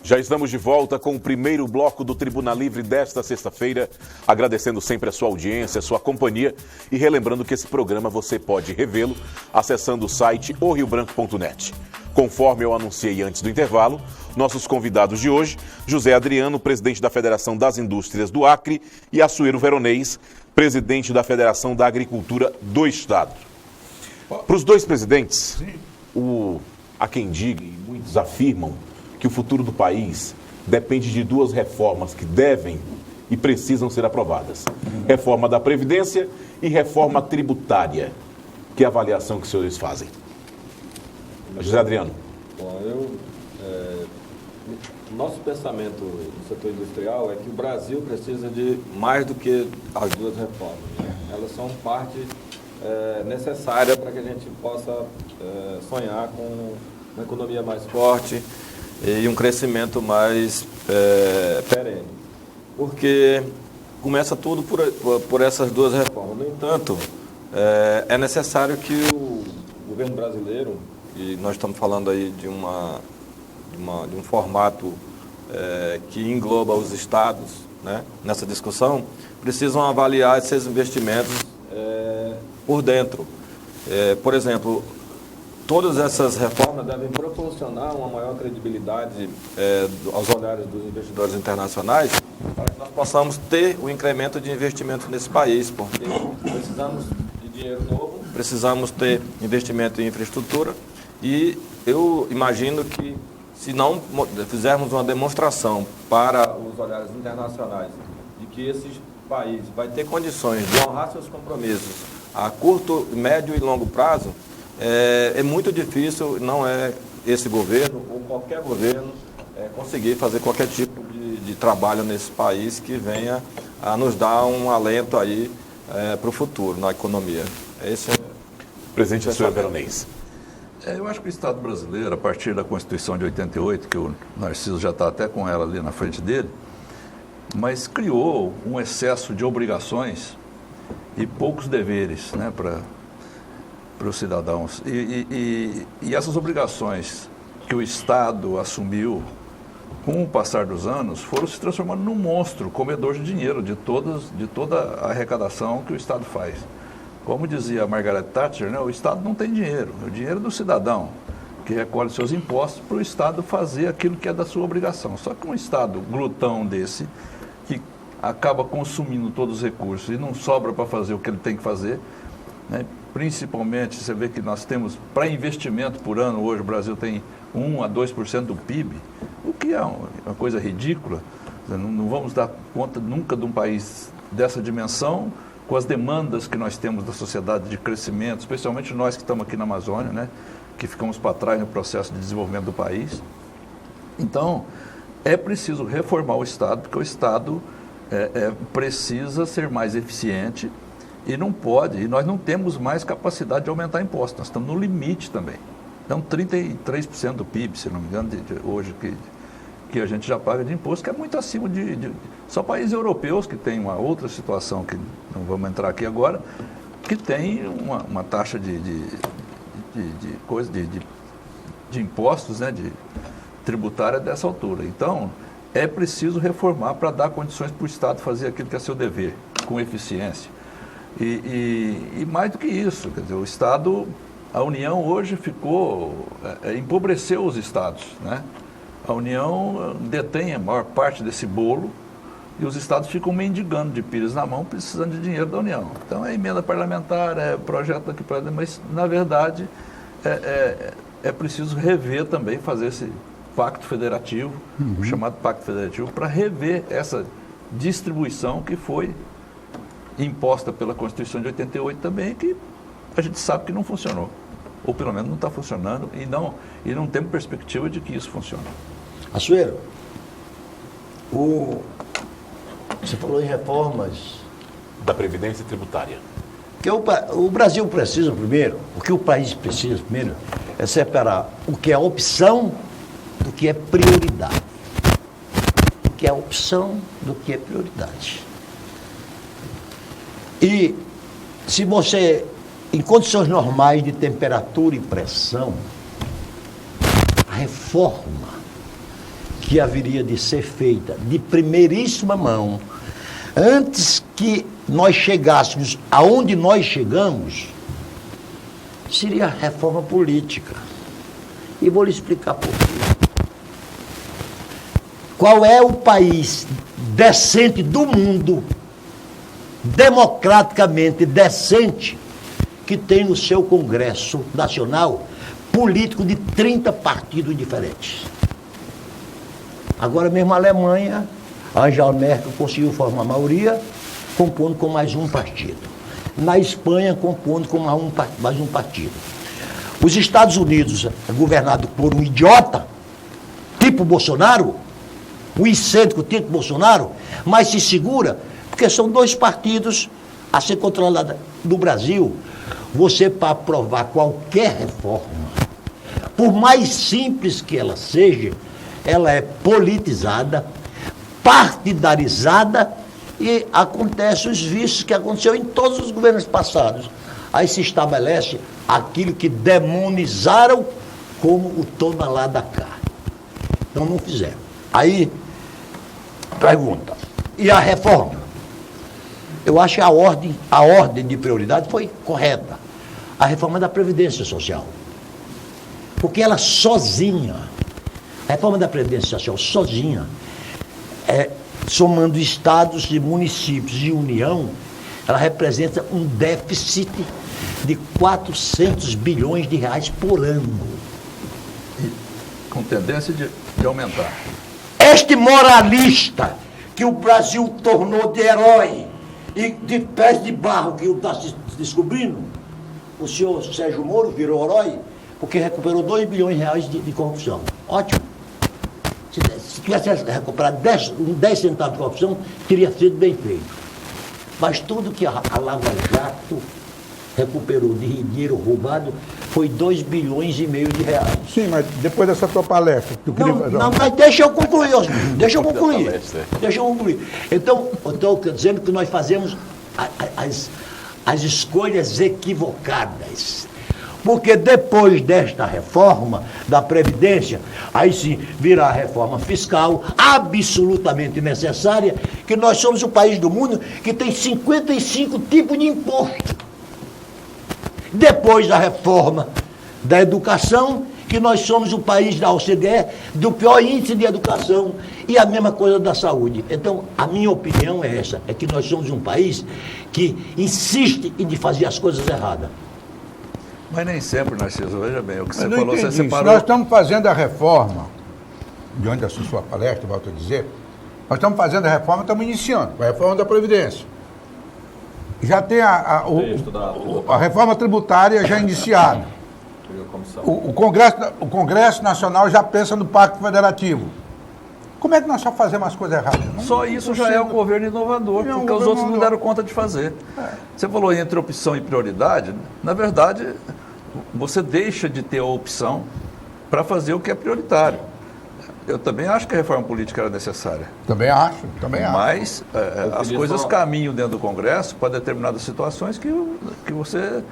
Já estamos de volta com o primeiro bloco do Tribuna Livre desta sexta-feira, agradecendo sempre a sua audiência, a sua companhia e relembrando que esse programa você pode revê-lo acessando o site oriobranco.net. Conforme eu anunciei antes do intervalo, nossos convidados de hoje, José Adriano, presidente da Federação das Indústrias do Acre, e Assuero Veronês, presidente da Federação da Agricultura do Estado. Para os dois presidentes, há quem diga, e muitos afirmam, que o futuro do país depende de duas reformas que devem e precisam ser aprovadas. Reforma da Previdência e reforma tributária. Que avaliação que os senhores fazem? José Adriano. Bom, nosso pensamento no setor industrial é que o Brasil precisa de mais do que as duas reformas, né? Elas são parte necessária para que a gente possa sonhar com uma economia mais forte e um crescimento mais perene. Porque começa tudo por essas duas reformas. No entanto, é necessário que o governo brasileiro, e nós estamos falando aí de um formato que engloba os estados, né, nessa discussão, precisam avaliar esses investimentos por dentro. Por exemplo, todas essas reformas devem proporcionar uma maior credibilidade aos olhares dos investidores internacionais para que nós possamos ter o incremento de investimento nesse país, porque precisamos de dinheiro novo, precisamos ter investimento em infraestrutura e eu imagino que se não fizermos uma demonstração para os olhares internacionais de que esse país vai ter condições de honrar seus compromissos a curto, médio e longo prazo, é muito difícil, não é esse governo ou qualquer governo conseguir fazer qualquer tipo de trabalho nesse país que venha a nos dar um alento aí para o futuro na economia. Esse Presidente Assuero Veronês. Eu acho que o Estado brasileiro, a partir da Constituição de 88, que o Narciso já está até com ela ali na frente dele, mas criou um excesso de obrigações e poucos deveres, né, para os cidadãos. E essas obrigações que o Estado assumiu com o passar dos anos foram se transformando num monstro comedor de dinheiro de toda a arrecadação que o Estado faz. Como dizia a Margaret Thatcher, né, o Estado não tem dinheiro, é o dinheiro do cidadão, que recolhe seus impostos para o Estado fazer aquilo que é da sua obrigação. Só que um Estado glutão desse, que acaba consumindo todos os recursos e não sobra para fazer o que ele tem que fazer, né? Principalmente, você vê que nós temos, para investimento por ano, hoje o Brasil tem 1 a 2% do PIB, o que é uma coisa ridícula. Não vamos dar conta nunca de um país dessa dimensão, com as demandas que nós temos da sociedade de crescimento, especialmente nós que estamos aqui na Amazônia, né, que ficamos para trás no processo de desenvolvimento do país. Então, é preciso reformar o Estado, porque o Estado precisa ser mais eficiente e não pode, e nós não temos mais capacidade de aumentar impostos, nós estamos no limite também. Então, 33% do PIB, se não me engano, hoje que a gente já paga de imposto, que é muito acima só países europeus que têm uma outra situação, que não vamos entrar aqui agora, que tem uma taxa de impostos, né, tributária dessa altura. Então, é preciso reformar para dar condições para o Estado fazer aquilo que é seu dever, com eficiência. E mais do que isso, quer dizer, o Estado, a União hoje empobreceu os Estados, né? A União detém a maior parte desse bolo e os Estados ficam mendigando de pires na mão, precisando de dinheiro da União. Então é emenda parlamentar, é projeto daqui para lá, mas na verdade é preciso rever também, fazer esse pacto federativo, o chamado pacto federativo, para rever essa distribuição que foi imposta pela Constituição de 88 também, que a gente sabe que não funcionou, ou pelo menos não está funcionando e não tem perspectiva de que isso funcione. Assuero, você falou em reformas Da Previdência Tributária. que o Brasil precisa primeiro, o que o país precisa primeiro é separar o que é opção do que é prioridade. O que é opção do que é prioridade. E se você, em condições normais de temperatura e pressão, a reforma que haveria de ser feita de primeiríssima mão, antes que nós chegássemos aonde nós chegamos, seria a reforma política. E vou lhe explicar por quê. Qual é o país decente do mundo, democraticamente decente, que tem no seu Congresso Nacional político de 30 partidos diferentes? Agora mesmo a Alemanha, a Angela Merkel conseguiu formar a maioria, compondo com mais um partido. Na Espanha, compondo com mais um partido. Os Estados Unidos, governado por um idiota, tipo Bolsonaro, um excêntrico tipo Bolsonaro, mas se segura, porque são 2 partidos a ser controlados. No Brasil, você, para aprovar qualquer reforma, por mais simples que ela seja, ela é politizada, partidarizada, e acontecem os vícios que aconteceu em todos os governos passados. Aí se estabelece aquilo que demonizaram como o toma lá da cá. Então não fizeram. Aí, pergunta, e a reforma? Eu acho que a ordem de prioridade foi correta. A reforma da Previdência Social. Porque ela sozinha, a reforma da Previdência Social sozinha, somando estados e municípios e União, ela representa um déficit de 400 bilhões de reais por ano. Com tendência de aumentar. Este moralista que o Brasil tornou de herói e de pés de barro que está se descobrindo, o senhor Sérgio Moro virou herói porque recuperou 2 bilhões de reais de corrupção. Ótimo. Se tivesse recuperado 10 centavos de corrupção, teria sido bem feito. Mas tudo que a Lava Jato recuperou de dinheiro roubado foi 2 bilhões e meio de reais. Sim, mas depois dessa tua palestra, tu queria fazer não, mas deixa eu concluir, Osmar. Deixa eu concluir. Então, eu estou dizendo que nós fazemos as escolhas equivocadas. Porque depois desta reforma da Previdência, aí sim virá a reforma fiscal, absolutamente necessária, que nós somos o país do mundo que tem 55 tipos de imposto. Depois da reforma da educação, que nós somos o país da OCDE do pior índice de educação, e a mesma coisa da saúde. Então, a minha opinião é essa, é que nós somos um país que insiste em fazer as coisas erradas. Mas nem sempre, Narciso, veja bem, o que você Eu não falou, entendi. você separou... Se nós estamos fazendo a reforma, de onde a sua palestra, volto a dizer, nós estamos fazendo a reforma, estamos iniciando, a reforma da Previdência. Já tem a reforma tributária já iniciada. O Congresso Nacional já pensa no Pacto Federativo. Como é que nós só fazemos as coisas erradas? Só isso já é o governo inovador, porque os outros não deram conta de fazer. Você falou entre opção e prioridade, na verdade, você deixa de ter a opção para fazer o que é prioritário. Eu também acho que a reforma política era necessária. Também acho. Mas as coisas caminham dentro do Congresso para determinadas situações que você...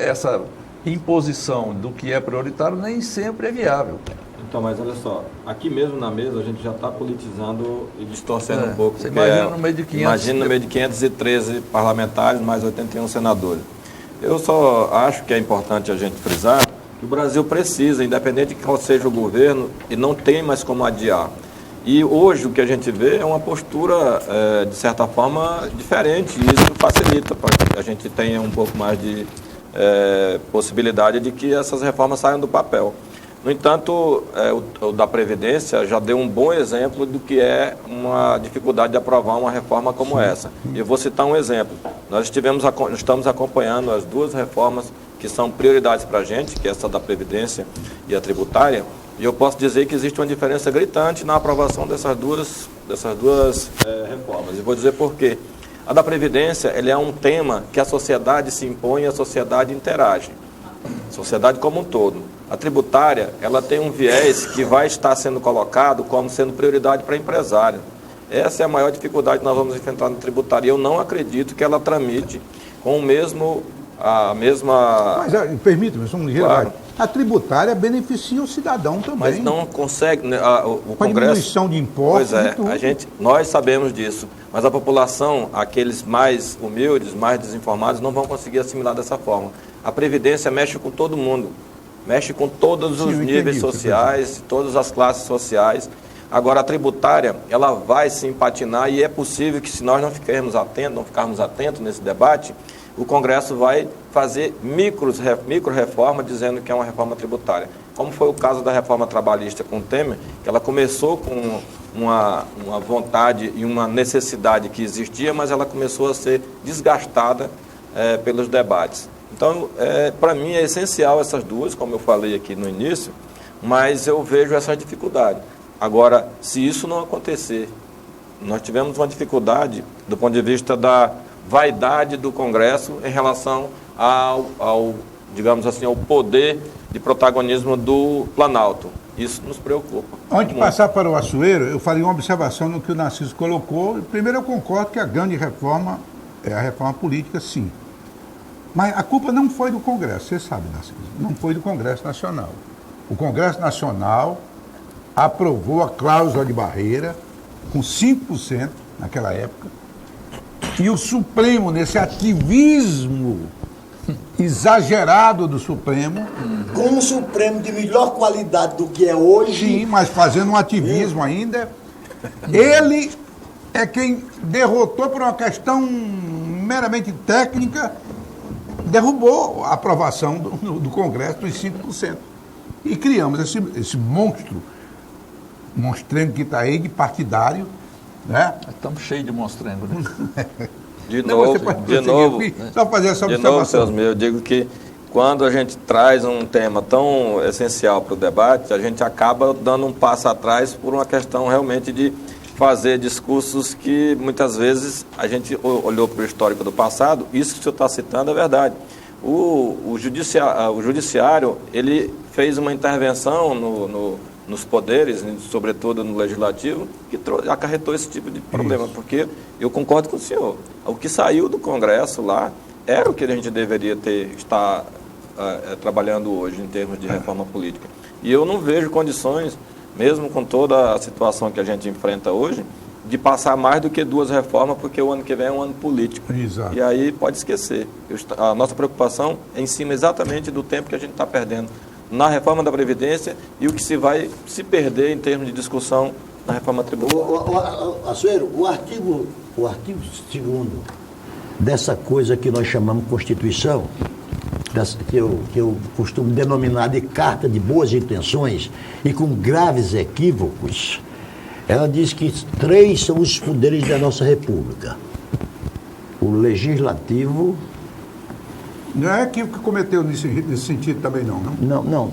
Essa imposição do que é prioritário nem sempre é viável. Então, mas olha só, aqui mesmo na mesa a gente já está politizando e distorcendo um pouco. Você imagina no meio de 500... Imagina no meio de 513 parlamentares, mais 81 senadores. Eu só acho que é importante a gente frisar que o Brasil precisa, independente de qual seja o governo, e não tem mais como adiar. E hoje o que a gente vê é uma postura, de certa forma, diferente, e isso facilita para que a gente tenha um pouco mais de possibilidade de que essas reformas saiam do papel. No entanto, o da Previdência já deu um bom exemplo do que é uma dificuldade de aprovar uma reforma como essa. E eu vou citar um exemplo. Nós estamos acompanhando as 2 reformas que são prioridades para a gente, que é essa da Previdência e a tributária, e eu posso dizer que existe uma diferença gritante na aprovação dessas duas reformas. E vou dizer por quê. A da Previdência, ele é um tema que a sociedade se impõe e a sociedade interage. A sociedade como um todo. A tributária, ela tem um viés que vai estar sendo colocado como sendo prioridade para empresário. Essa é a maior dificuldade que nós vamos enfrentar na tributária. Eu não acredito que ela tramite com a mesma... Mas, permita-me, só um ligeiro. Claro. A tributária beneficia o cidadão também. Mas não consegue, né, o Com a Congresso... diminuição de impostos. Pois é, nós sabemos disso, mas a população, aqueles mais humildes, mais desinformados, não vão conseguir assimilar dessa forma. A Previdência mexe com todo mundo, mexe com todos os níveis sociais, todas as classes sociais. Agora, a tributária, ela vai se empatinar e é possível que, se nós não ficarmos atentos nesse debate, o Congresso vai fazer micro-reforma dizendo que é uma reforma tributária. Como foi o caso da reforma trabalhista com o Temer, que ela começou com uma vontade e uma necessidade que existia, mas ela começou a ser desgastada pelos debates. Então, para mim, é essencial essas duas, como eu falei aqui no início, mas eu vejo essa dificuldade. Agora, se isso não acontecer, nós tivemos uma dificuldade do ponto de vista da vaidade do Congresso em relação ao, digamos assim, ao poder de protagonismo do Planalto. Isso nos preocupa. Antes de passar para o Açoeiro, eu faria uma observação no que o Narciso colocou. Primeiro, eu concordo que a grande reforma é a reforma política, sim. Mas a culpa não foi do Congresso, você sabe, Narciso, não foi do Congresso Nacional. O Congresso Nacional aprovou a cláusula de barreira com 5% naquela época, e o Supremo, nesse ativismo exagerado do Supremo... Com um Supremo de melhor qualidade do que é hoje... Sim, mas fazendo um ativismo ainda, ele é quem derrotou por uma questão meramente técnica, derrubou a aprovação do Congresso dos 5%. E criamos esse monstrengo que está aí, de partidário, né? Estamos cheios de monstrengo, né? De novo, só fazer essa observação. De novo, seus meus, eu digo que quando a gente traz um tema tão essencial para o debate, a gente acaba dando um passo atrás por uma questão realmente de fazer discursos que muitas vezes a gente olhou para o histórico do passado. Isso que o senhor está citando é verdade. O judiciário, ele fez uma intervenção nos poderes, sobretudo no legislativo, que acarretou esse tipo de problema. Isso. Porque eu concordo com o senhor. O que saiu do Congresso lá era o que a gente deveria estar trabalhando hoje em termos de reforma política. E eu não vejo condições, mesmo com toda a situação que a gente enfrenta hoje, de passar mais do que 2 reformas, porque o ano que vem é um ano político. Exato. E aí pode esquecer. A nossa preocupação é em cima exatamente do tempo que a gente está perdendo na reforma da Previdência e o que se vai se perder em termos de discussão na reforma tributária. Açoeiro, o artigo 2º dessa coisa que nós chamamos de Constituição, que eu costumo denominar de carta de boas intenções e com graves equívocos, ela diz que 3 são os poderes da nossa República. O Legislativo... Não é equívoco que cometeu nesse sentido também, não? Não.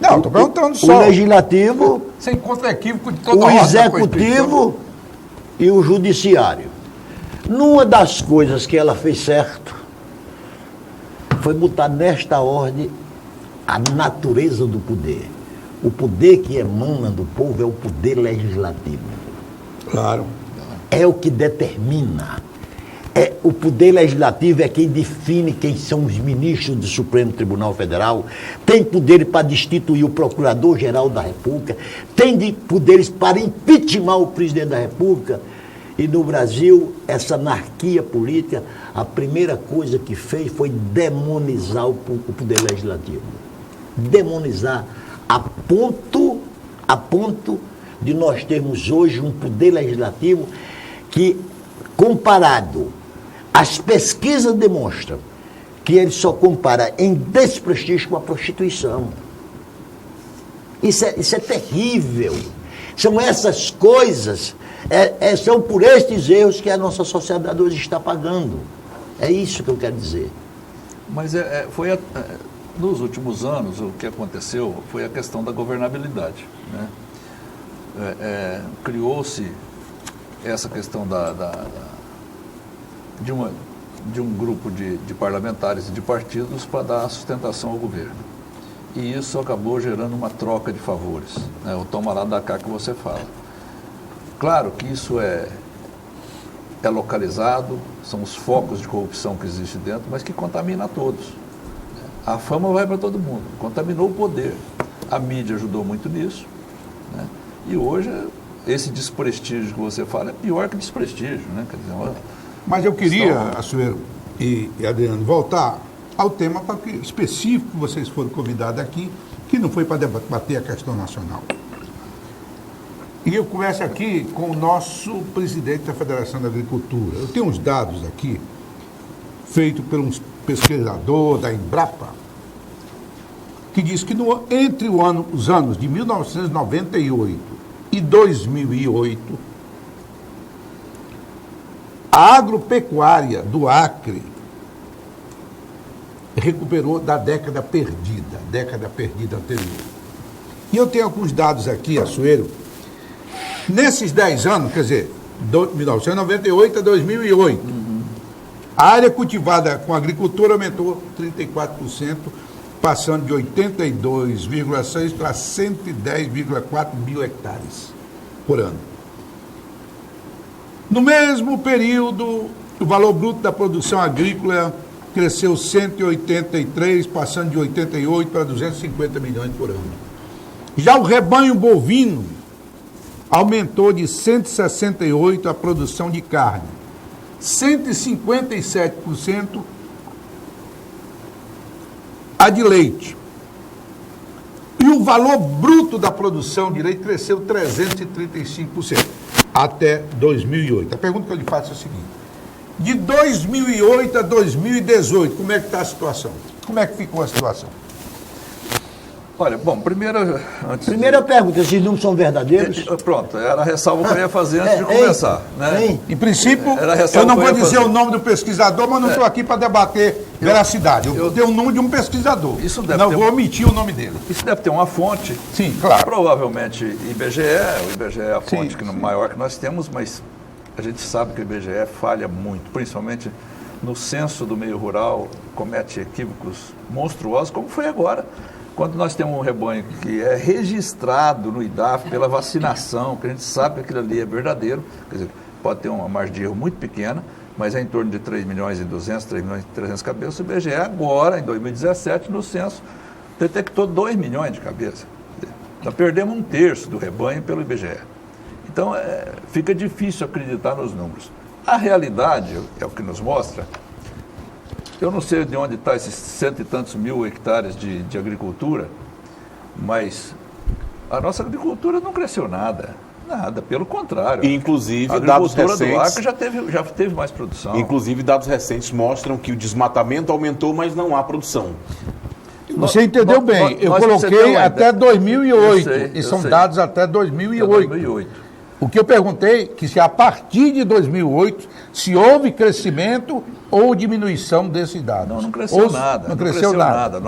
Não, estou perguntando só. O Legislativo... Você encontra equívoco de toda o Executivo e o Judiciário. Numa das coisas que ela fez certo foi botar nesta ordem a natureza do poder. O poder que emana do povo é o poder legislativo. Claro. É o que determina. O poder legislativo é quem define quem são os ministros do Supremo Tribunal Federal, tem poder para destituir o Procurador-Geral da República, tem poderes para impeachment o Presidente da República. E no Brasil, essa anarquia política, a primeira coisa que fez foi demonizar o poder legislativo. Demonizar a ponto de nós termos hoje um poder legislativo que, comparado, as pesquisas demonstram que ele só compara em desprestígio com a prostituição. Isso é terrível. São essas coisas, são por estes erros que a nossa sociedade hoje está pagando. É isso que eu quero dizer. Mas nos últimos anos, o que aconteceu foi a questão da governabilidade, né? Criou-se essa questão de um grupo de parlamentares e de partidos para dar sustentação ao governo. E isso acabou gerando uma troca de favores, né? O toma lá da cá que você fala. Claro que isso é localizado, são os focos de corrupção que existem dentro, mas que contamina a todos. A fama vai para todo mundo, contaminou o poder. A mídia ajudou muito nisso, né? E hoje esse desprestígio que você fala é pior que desprestígio, né? Quer dizer, Mas eu queria, Açoeiro e Adriano, voltar ao tema específico que vocês foram convidados aqui, que não foi para debater a questão nacional. E eu começo aqui com o nosso presidente da Federação da Agricultura. Eu tenho uns dados aqui, feitos por um pesquisador da Embrapa, que diz que entre os anos de 1998 e 2008, a agropecuária do Acre recuperou da década perdida anterior. E eu tenho alguns dados aqui, Açoeiro. Nesses 10 anos, quer dizer, 1998 a 2008, a área cultivada com agricultura aumentou 34%, passando de 82,6 para 110,4 mil hectares por ano. No mesmo período, o valor bruto da produção agrícola cresceu 183, passando de 88 para 250 milhões por ano. Já o rebanho bovino aumentou de 168 a produção de carne, 157% a de leite. E o valor bruto da produção de leite cresceu 335% até 2008. A pergunta que eu lhe faço é a seguinte: de 2008 a 2018, como é que está a situação? Como é que ficou a situação? Olha, bom, primeira pergunta, esses números são verdadeiros? Pronto, era a ressalva que eu ia fazer antes de começar. Né? Em princípio, eu não vou dizer o nome do pesquisador, mas não estou aqui para debater veracidade. Eu dei o nome de um pesquisador. Não vou omitir o nome dele. Isso deve ter uma fonte. Sim, claro. Provavelmente IBGE, o IBGE é a fonte maior que nós temos, mas a gente sabe que o IBGE falha muito, principalmente no censo do meio rural, comete equívocos monstruosos, como foi agora. Quando nós temos um rebanho que é registrado no IDAF pela vacinação, que a gente sabe que aquilo ali é verdadeiro, quer dizer, pode ter uma margem de erro muito pequena, mas é em torno de 3 milhões e 200, 3 milhões e 300 cabeças. O IBGE agora, em 2017, no censo, detectou 2 milhões de cabeças. Nós perdemos 1/3 do rebanho pelo IBGE. Então, fica difícil acreditar nos números. A realidade, é o que nos mostra. Eu não sei de onde está esses 100 e tantos mil hectares de agricultura, mas a nossa agricultura não cresceu nada, pelo contrário. E, inclusive, a dados agricultura do recentes, Acre já teve mais produção. Inclusive, dados recentes mostram que o desmatamento aumentou, mas não há produção. Você entendeu bem, eu coloquei até 2008, e são dados até 2008. O que eu perguntei, que se a partir de 2008, se houve crescimento ou diminuição desses dados. Não cresceu nada. Não cresceu nada.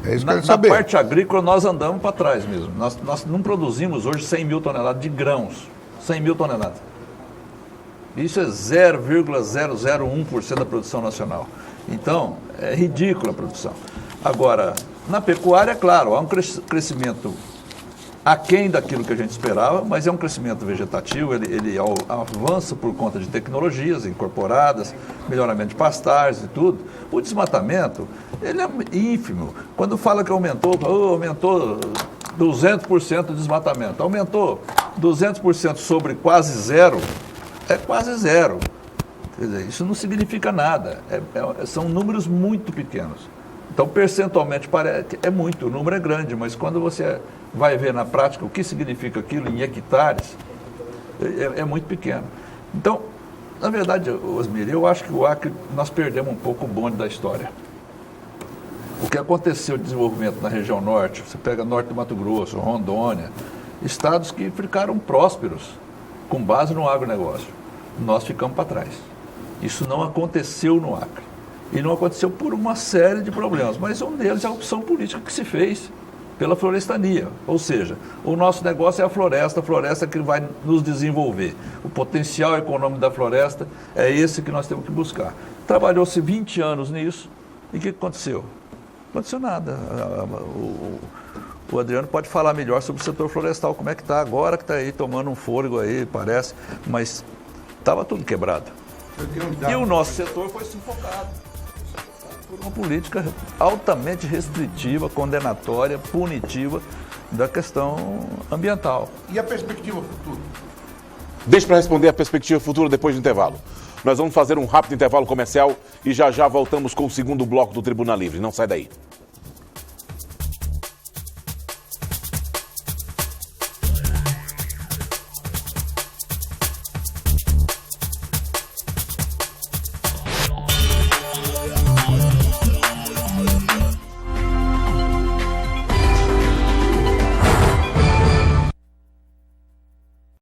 É isso que eu quero saber. Na parte agrícola, nós andamos para trás mesmo. Nós não produzimos hoje 100 mil toneladas de grãos. 100 mil toneladas. Isso é 0,001% da produção nacional. Então, é ridícula a produção. Agora, na pecuária, é claro, há um crescimento aquém daquilo que a gente esperava, mas é um crescimento vegetativo, ele avança por conta de tecnologias incorporadas, melhoramento de pastagens e tudo. O desmatamento, ele é ínfimo. Quando fala que aumentou 200% o desmatamento, aumentou 200% sobre quase zero, é quase zero. Quer dizer, isso não significa nada, são números muito pequenos. Então, percentualmente, é muito, o número é grande, mas quando você vai ver na prática o que significa aquilo em hectares, é muito pequeno. Então, na verdade, Osmir, eu acho que o Acre, nós perdemos um pouco o bonde da história. O que aconteceu de desenvolvimento na região norte, você pega norte do Mato Grosso, Rondônia, estados que ficaram prósperos com base no agronegócio. Nós ficamos para trás. Isso não aconteceu no Acre. E não aconteceu por uma série de problemas, mas um deles é a opção política que se fez pela florestania. Ou seja, o nosso negócio é a floresta que vai nos desenvolver. O potencial econômico da floresta é esse que nós temos que buscar. Trabalhou-se 20 anos nisso, e o que aconteceu? Não aconteceu nada. O Adriano pode falar melhor sobre o setor florestal, como é que está agora, que está aí tomando um fôlego aí, parece, mas estava tudo quebrado. E o nosso setor foi sufocado. por uma política altamente restritiva, condenatória, punitiva da questão ambiental. E a perspectiva futura? Deixa para responder a perspectiva futura depois do intervalo. Nós vamos fazer um rápido intervalo comercial e já voltamos com o segundo bloco do Tribuna Livre. Não sai daí.